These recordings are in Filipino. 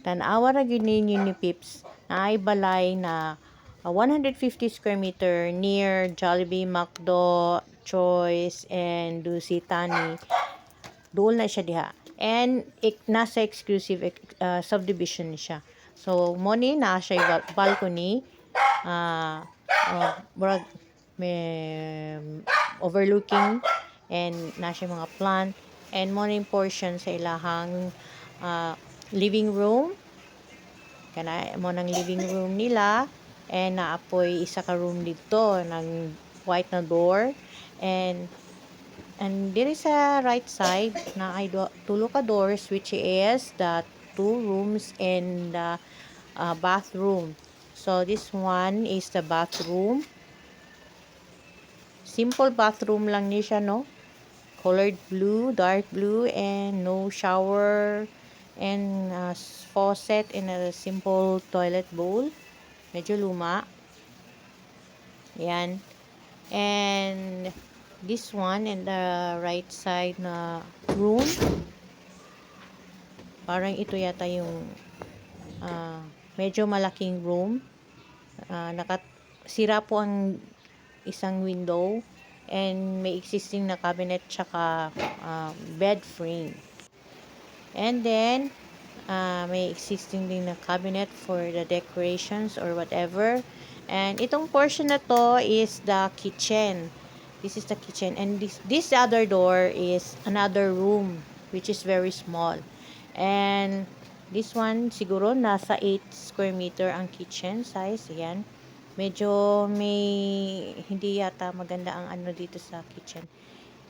Tanawa ra gyud ninyo ni Pips na ay balay na 150 square meter near Jollibee, McDo, Choice, and Dusitani. Doon na siya diha. And nasa exclusive subdivision ni siya. So, mo ni na siya balcony. May overlooking and na siya mga plant. And morning portion sa ilahang living room. Kana mo ng living room nila. And naapoy isa ka room dito ng white na door. And diri sa right side na ay tulo ka doors, which is the 2 rooms and the bathroom. So this one is the bathroom. Simple bathroom lang ni siya, no? Colored blue, dark blue, and no shower and faucet and a simple toilet bowl. Medyo luma. Yan. And this one in the right side na room, parang ito yata yung medyo malaking room. Nakasira po ang isang window and may existing na cabinet tsaka bed frame. And then may existing din na cabinet for the decorations or whatever. And itong portion na to is the kitchen. This is the kitchen. And this other door is another room which is very small. And this one siguro nasa 8 square meter ang kitchen size. Ayan. Medyo may hindi yata maganda ang ano dito sa kitchen.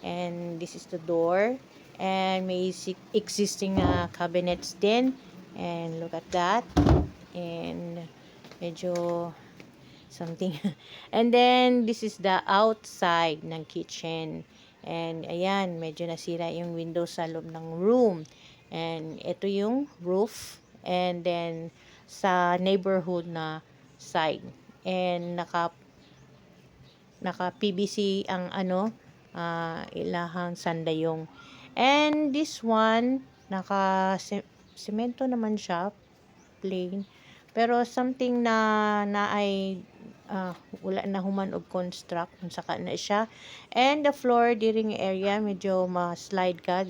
And this is the door. And may existing cabinets din. And look at that. And medyo something. And then this is the outside ng kitchen. And ayan, medyo nasira yung window sa loob ng room. And ito yung roof. And then sa neighborhood na side. And naka PVC ang ilahang sandayong. And this one naka semento naman siya, plain, pero something na ay wala na human og construct saka na siya. And the floor during area medyo ma-slide ka,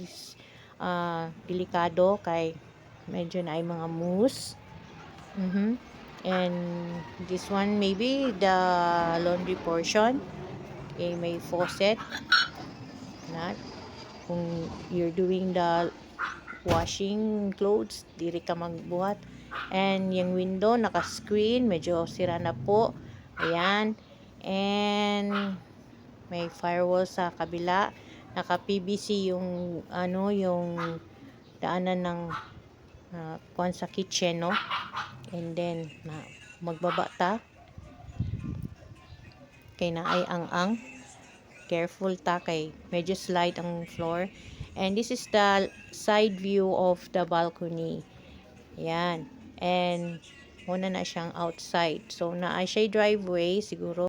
delikado kay medyo na ay mga mousse. And this one maybe the laundry portion. Okay, may faucet. Kung you're doing the washing clothes, diri ka magbuhat. And yung window naka-screen, medyo sira na po. Ayan. And may firewall sa kabila. Naka-PVC yung yung daanan ng kuan sa kitchen, no? And then magbaba ta kay naay ang careful ta kay medyo slide ang floor. And this is the side view of the balcony. Yan. And muna na siyang outside. So naay siya driveway siguro